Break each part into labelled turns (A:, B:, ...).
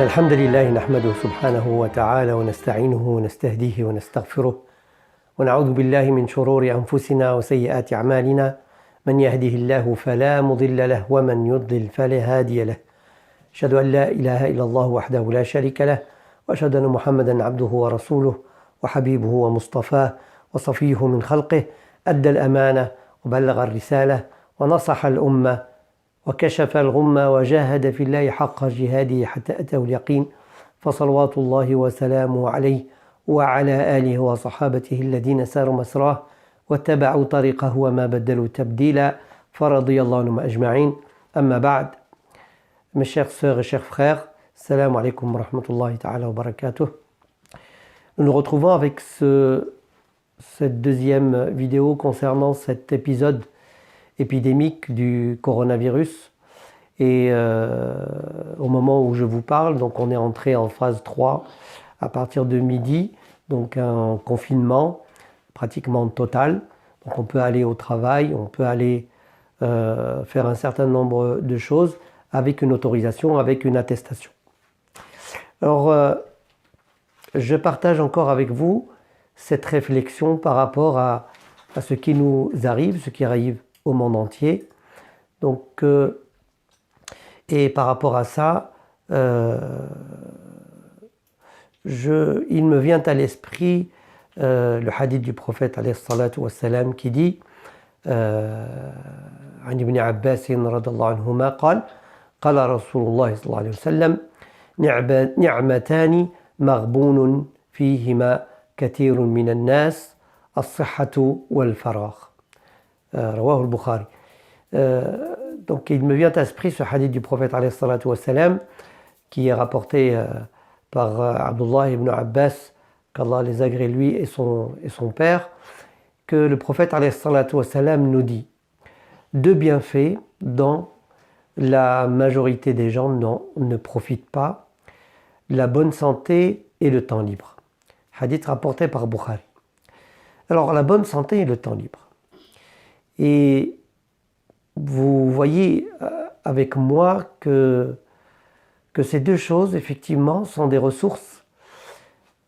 A: الحمد لله نحمده سبحانه وتعالى ونستعينه ونستهديه ونستغفره ونعوذ بالله من شرور أنفسنا وسيئات أعمالنا من يهده الله فلا مضل له ومن يضلل فلا هادي له أشهد أن لا إله إلا الله وحده لا شريك له وأشهد أن محمدا عبده ورسوله وحبيبه ومصطفاه وصفيه من خلقه أدى الأمانة وبلغ الرسالة ونصح الأمة وكشف الغمة وجاهد في الله حق جهاده حتى أتاه اليقين فصلوات الله وسلامه عليه وعلى آله وصحابته الذين ساروا مسراه واتبعوا طريقه وما بدلوا تبديلا فرضي الله عنهم أجمعين. أما بعد, mes chères sœurs et chers frères, salam alaikum wa rahmatullahi ta'ala wa barakatuh. Nous nous retrouvons avec cette deuxième vidéo concernant cet épisode épidémique du coronavirus. Et au moment où je vous parle, donc on est entré en phase 3 à partir de midi, donc un confinement pratiquement total. Donc on peut aller au travail, on peut aller faire un certain nombre de choses avec une autorisation, avec une attestation. Alors, je partage encore avec vous cette réflexion par rapport à ce qui nous arrive, ce qui arrive au monde entier. Donc, et par rapport à ça, il me vient à l'esprit le hadith du prophète alayhi salatu wassalam qui dit عن ابن عباس رضي الله عنهما قال قال رسول الله صلى الله عليه وسلم نعمتان مغبون فيهما كثير من الناس الصحة والفراغ رواه البخاري. Donc il me vient à l'esprit ce hadith du prophète alayhi salatu wassalam qui est rapporté par Abdullah ibn Abbas, qu'Allah les agrée lui et son père, que le prophète alayhi salatu wassalam nous dit deux bienfaits dont la majorité des gens ne profitent pas: la bonne santé et le temps libre. Hadith rapporté par Bukhari. Alors la bonne santé et le temps libre. Et vous voyez avec moi que ces deux choses, effectivement, sont des ressources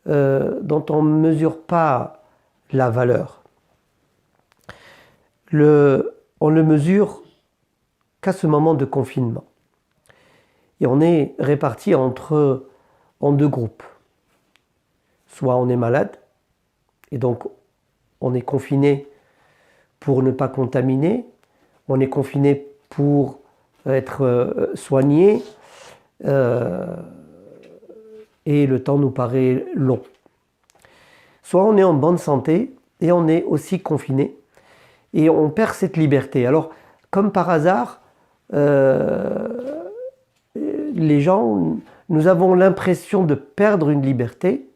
A: dont on ne mesure pas la valeur. On ne mesure qu'à ce moment de confinement. Et on est répartis en deux groupes. Soit on est malade, et donc on est confiné pour ne pas contaminer, on est confiné pour être soigné, et le temps nous paraît long. Soit on est en bonne santé et on est aussi confiné et on perd cette liberté. Alors, comme par hasard, les gens, nous avons l'impression de perdre une liberté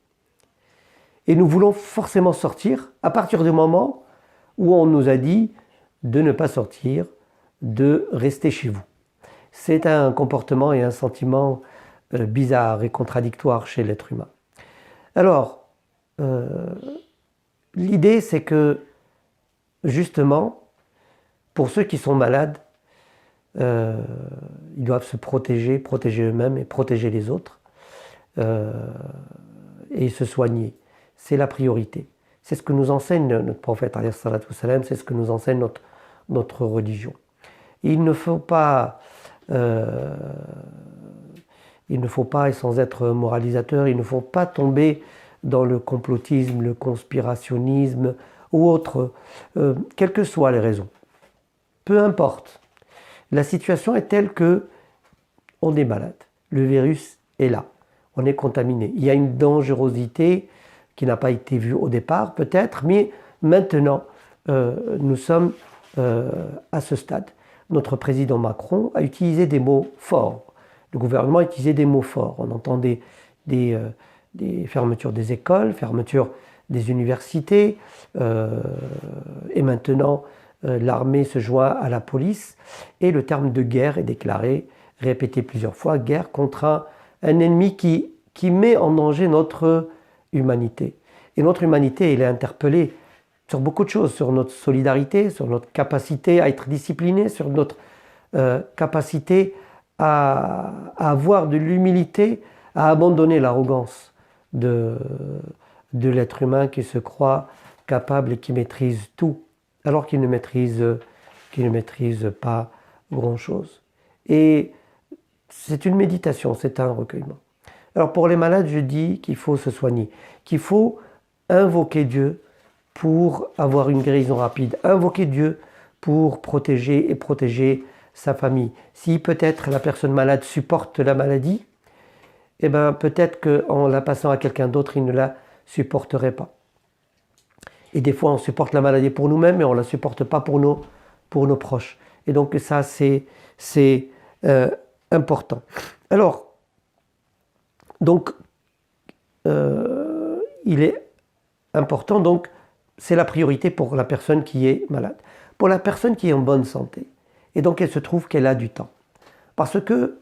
A: et nous voulons forcément sortir à partir du moment où on nous a dit de ne pas sortir, de rester chez vous. C'est un comportement et un sentiment bizarre et contradictoire chez l'être humain. Alors, l'idée c'est que, justement, pour ceux qui sont malades, ils doivent se protéger eux-mêmes et protéger les autres, et se soigner. C'est la priorité. C'est ce que nous enseigne notre prophète alayhi salatu wassalam, c'est ce que nous enseigne notre religion. Il ne faut pas, et sans être moralisateur, il ne faut pas tomber dans le complotisme, le conspirationnisme ou autre, quelles que soient les raisons. Peu importe. La situation est telle que on est malade. Le virus est là. On est contaminé. Il y a une dangerosité qui n'a pas été vue au départ, peut-être, mais maintenant, nous sommes à ce stade. Notre président Macron a utilisé des mots forts. Le gouvernement a utilisé des mots forts. On entendait des fermetures des écoles, fermetures des universités, et maintenant l'armée se joint à la police et le terme de guerre est déclaré, répété plusieurs fois, guerre contre un ennemi qui met en danger notre humanité. Et notre humanité, elle est interpellée sur beaucoup de choses, sur notre solidarité, sur notre capacité à être discipliné, sur notre capacité à avoir de l'humilité, à abandonner l'arrogance de l'être humain qui se croit capable et qui maîtrise tout, alors qu'il ne maîtrise pas grand-chose. Et c'est une méditation, c'est un recueillement. Alors pour les malades, je dis qu'il faut se soigner, qu'il faut invoquer Dieu pour avoir une guérison rapide, invoquer Dieu pour protéger sa famille. Si peut-être la personne malade supporte la maladie, eh bien peut-être qu'en la passant à quelqu'un d'autre, il ne la supporterait pas. Et des fois, on supporte la maladie pour nous-mêmes, mais on ne la supporte pas pour nos proches. Et donc ça, c'est important. Alors, donc, il est important, donc, c'est la priorité pour la personne qui est malade. Pour la personne qui est en bonne santé, et donc elle se trouve qu'elle a du temps. Parce que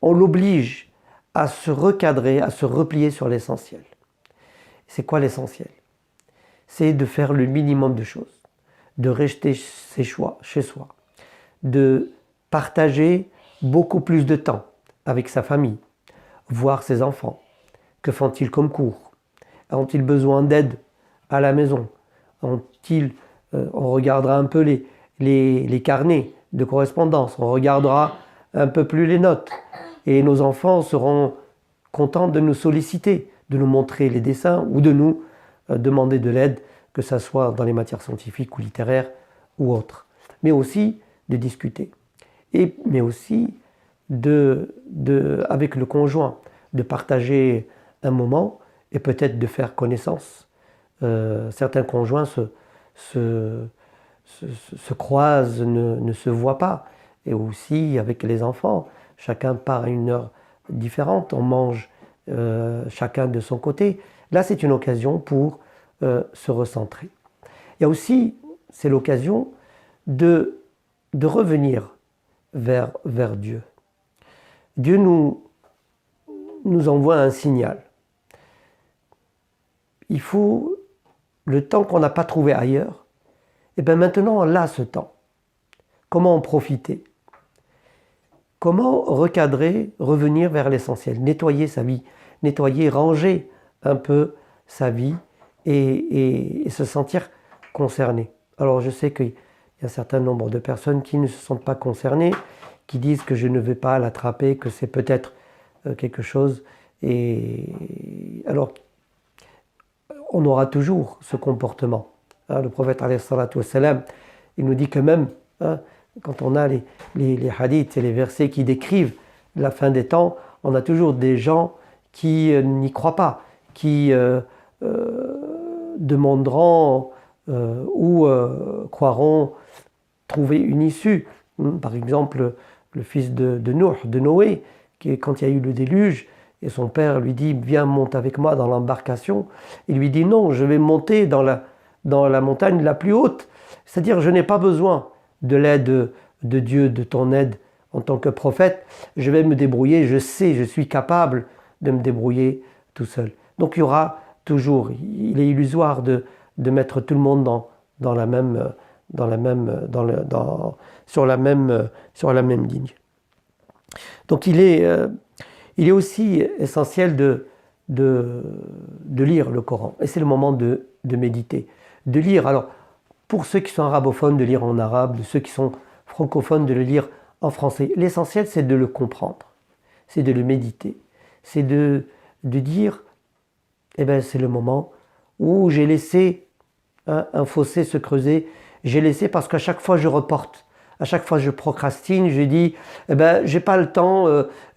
A: on l'oblige à se recadrer, à se replier sur l'essentiel. C'est quoi l'essentiel? C'est de faire le minimum de choses, de rester chez soi, de partager beaucoup plus de temps avec sa famille, voir ses enfants. Que font-ils comme cours? Ont-ils besoin d'aide à la maison? On regardera un peu les carnets de correspondance, on regardera un peu plus les notes. Et nos enfants seront contents de nous solliciter, de nous montrer les dessins ou de nous demander de l'aide, que ce soit dans les matières scientifiques ou littéraires ou autres. Mais aussi de discuter. Mais aussi avec le conjoint, de partager un moment et peut-être de faire connaissance. Certains conjoints se croisent, ne se voient pas. Et aussi avec les enfants, chacun part à une heure différente, on mange chacun de son côté. Là, c'est une occasion pour se recentrer. Il y a aussi, c'est l'occasion de revenir vers Dieu. Dieu nous envoie un signal. Il faut le temps qu'on n'a pas trouvé ailleurs. Et bien maintenant, on a ce temps. Comment en profiter? Comment recadrer, revenir vers l'essentiel, nettoyer sa vie, ranger un peu sa vie et se sentir concerné. Alors je sais qu'il y a un certain nombre de personnes qui ne se sentent pas concernées, qui disent que je ne vais pas l'attraper, que c'est peut-être quelque chose. Et alors, on aura toujours ce comportement. Le prophète, alayhi salatu wassalam, il nous dit que même, quand on a les hadiths et les versets qui décrivent la fin des temps, on a toujours des gens qui n'y croient pas, qui demanderont ou croiront trouver une issue. Par exemple, le fils de Noé, qui, quand il y a eu le déluge, et son père lui dit « Viens, monte avec moi dans l'embarcation ». Il lui dit « Non, je vais monter dans la montagne la plus haute ». C'est-à-dire, je n'ai pas besoin de l'aide de Dieu, de ton aide en tant que prophète. Je vais me débrouiller, je suis capable de me débrouiller tout seul. Donc il y aura toujours, il est illusoire de mettre tout le monde sur la même ligne. Donc il est aussi essentiel de lire le Coran. Et c'est le moment de méditer. De lire, alors pour ceux qui sont arabophones, de lire en arabe, de ceux qui sont francophones, de le lire en français. L'essentiel, c'est de le comprendre, c'est de le méditer, c'est de dire, eh ben, c'est le moment où j'ai laissé un fossé se creuser, j'ai laissé parce qu'à chaque fois je reporte, à chaque fois je procrastine, je dis, eh ben, j'ai pas le temps,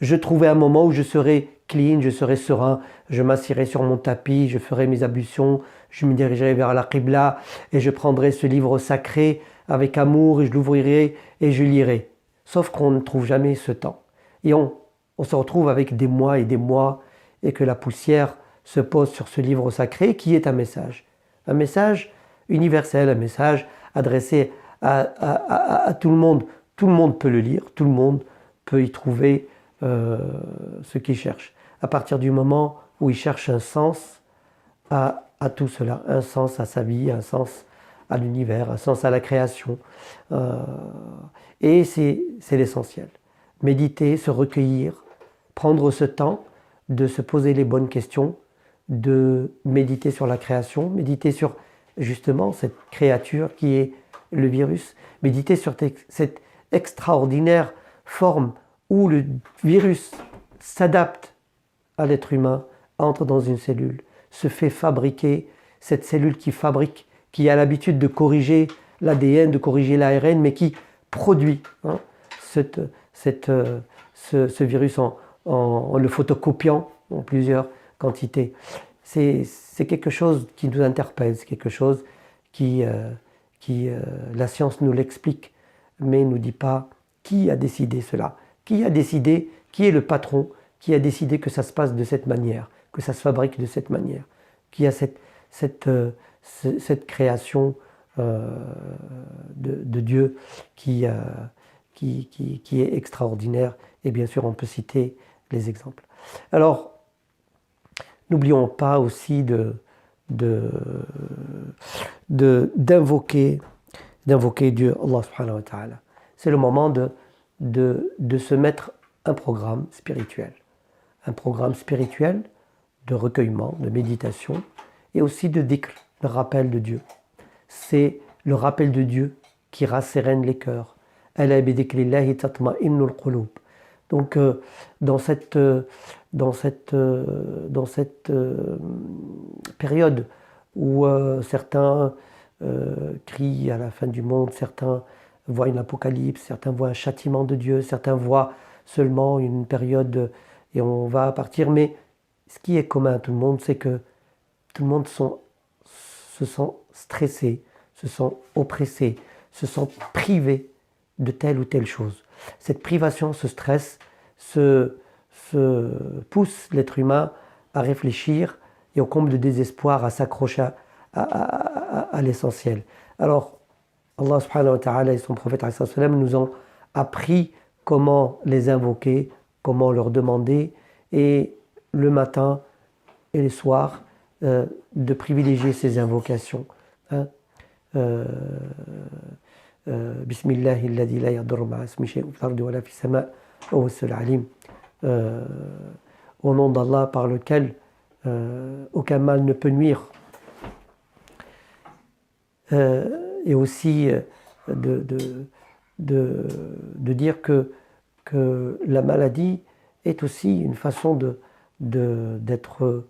A: je trouvais un moment où je serai clean, je serai serein, je m'assierai sur mon tapis, je ferai mes ablutions, je me dirigerai vers la Qibla et je prendrai ce livre sacré avec amour et je l'ouvrirai et je lirai. Sauf qu'on ne trouve jamais ce temps. Et on se retrouve avec des mois et que la poussière se pose sur ce livre sacré qui est un message universel, un message adressé à tout le monde. Tout le monde peut le lire, tout le monde peut y trouver ce qu'il cherche. À partir du moment où il cherche un sens à tout cela, un sens à sa vie, un sens à l'univers, un sens à la création. Et c'est l'essentiel. Méditer, se recueillir, prendre ce temps de se poser les bonnes questions, de méditer sur la création, méditer sur justement cette créature qui est le virus, méditer sur cette extraordinaire forme où le virus s'adapte à l'être humain, entre dans une cellule, se fait fabriquer, cette cellule qui fabrique, qui a l'habitude de corriger l'ADN, de corriger l'ARN, mais qui produit ce virus en le photocopiant en plusieurs quantités. C'est quelque chose qui nous interpelle, c'est quelque chose qui la science nous l'explique, mais ne nous dit pas qui a décidé cela, qui a décidé, qui est le patron, qui a décidé que ça se passe de cette manière, que ça se fabrique de cette manière, qui a cette création de Dieu qui est extraordinaire. Et bien sûr, on peut citer les exemples. Alors, n'oublions pas aussi d'invoquer Dieu, Allah subhanahu wa ta'ala. C'est le moment de se mettre un programme spirituel de recueillement, de méditation et aussi de dhikr, le rappel de Dieu. C'est le rappel de Dieu qui rassérène les cœurs. Ala bi dhikrillahi tatma'innul qulub. Donc dans cette période où certains crient à la fin du monde, certains voient une apocalypse, certains voient un châtiment de Dieu, certains voient seulement une période et on va partir. Mais ce qui est commun à tout le monde, c'est que tout le monde se sent stressé, se sent oppressé, se sent privé de telle ou telle chose. Cette privation, ce stress, pousse l'être humain à réfléchir et au comble de désespoir à s'accrocher à l'essentiel. Alors, Allah subhanahu wa ta'ala et son prophète nous ont appris comment les invoquer, comment leur demander, et le matin et le soir, de privilégier ces invocations. Bismillahi alladhi la yadurru ma'a ismihi shay'un fil ardi wa la fis sama' wa huwa as-sami'ul 'alim. Au nom d'Allah par lequel aucun mal ne peut nuire. Et aussi de dire que la maladie est aussi une façon d'être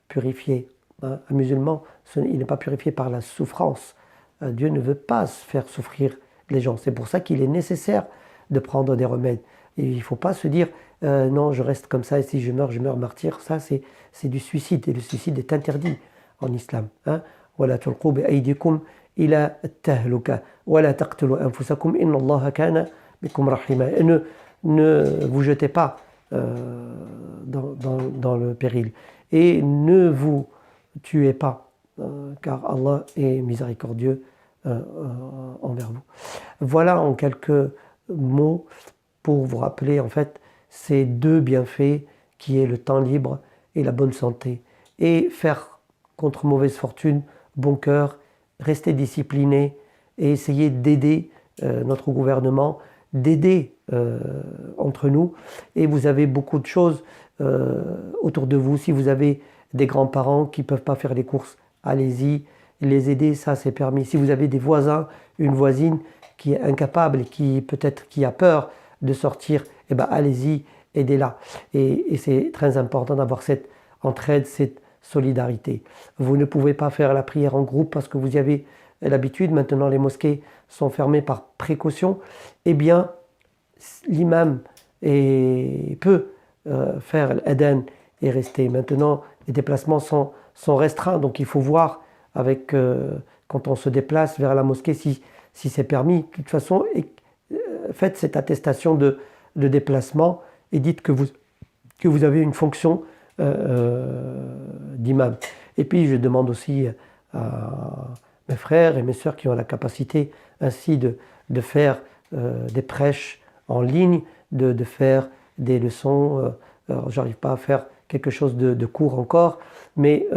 A: purifié. Un musulman, il n'est pas purifié par la souffrance. Dieu ne veut pas se faire souffrir les gens. C'est pour ça qu'il est nécessaire de prendre des remèdes. Et il ne faut pas se dire non, je reste comme ça et si je meurs martyr. Ça, c'est du suicide. Et le suicide est interdit en islam. وَلَا تُلْقُوا بِأَيْدِكُمْ إِلَى التَّهْلُكَةِ وَلَا تَقْتُلُوا أَنفُسَكُمْ إِنَّ اللَّهَ كَانَ بِكُمْ رَحِيمًا. Et ne vous jetez pas dans le péril. Et ne vous tuez pas, car Allah est miséricordieux envers vous. Voilà en quelques mots pour vous rappeler en fait ces deux bienfaits qui est le temps libre et la bonne santé. Et faire contre mauvaise fortune, bon cœur, rester discipliné et essayer d'aider notre gouvernement, d'aider entre nous. Et vous avez beaucoup de choses autour de vous. Si vous avez des grands-parents qui ne peuvent pas faire les courses, allez-y, les aider, ça c'est permis. Si vous avez des voisins, une voisine qui est incapable et qui peut-être qui a peur de sortir, eh ben allez-y, aidez-la. Et c'est très important d'avoir cette entraide, cette solidarité. Vous ne pouvez pas faire la prière en groupe parce que vous y avez l'habitude. Maintenant, les mosquées sont fermées par précaution. Eh bien, l'imam peut faire l'adhan et rester. Maintenant, les déplacements sont restreints, donc il faut voir avec quand on se déplace vers la mosquée si c'est permis. De toute façon, faites cette attestation de déplacement et dites que vous avez une fonction d'imam. Et puis je demande aussi à mes frères et mes sœurs qui ont la capacité ainsi de faire des prêches en ligne, de faire des leçons. J'arrive pas à faire quelque chose de court encore, mais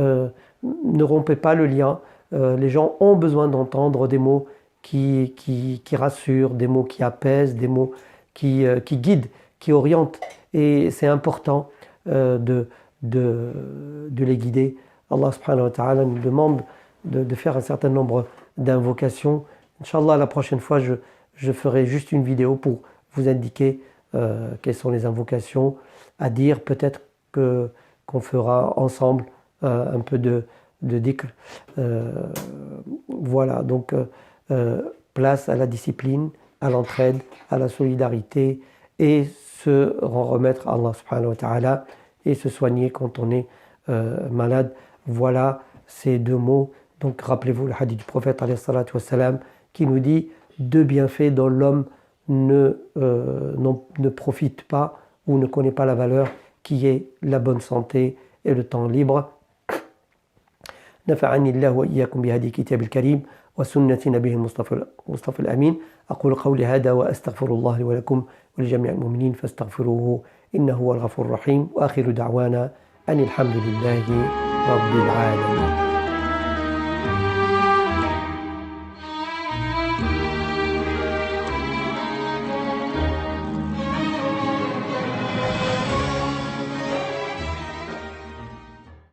A: ne rompez pas le lien. Les gens ont besoin d'entendre des mots qui rassurent, des mots qui apaisent, des mots qui guident, qui orientent. Et c'est important de de les guider. Allah subhanahu wa ta'ala nous demande de faire un certain nombre d'invocations. Inch'Allah, la prochaine fois, je ferai juste une vidéo pour vous indiquer quelles sont les invocations à dire. Peut-être qu'on fera ensemble un peu de dhikr. Voilà, donc place à la discipline, à l'entraide, à la solidarité et se remettre à Allah subhanahu wa ta'ala et se soigner quand on est malade. Voilà ces deux mots. Donc rappelez-vous le hadith du prophète alayhi salatu wassalam, qui nous dit deux bienfaits dont l'homme ne profite pas ou ne connaît pas la valeur, qui est la bonne santé et le temps libre. نفعني الله وإياكم بهدي كتاب الكريم وسنة نبيه المصطفى الأمين. أقول قولي هذا وأستغفر الله لي ولكم ولجميع المؤمنين فاستغفروه إنه هو الغفور الرحيم. وآخر دعوانا أن الحمد لله رب العالمين.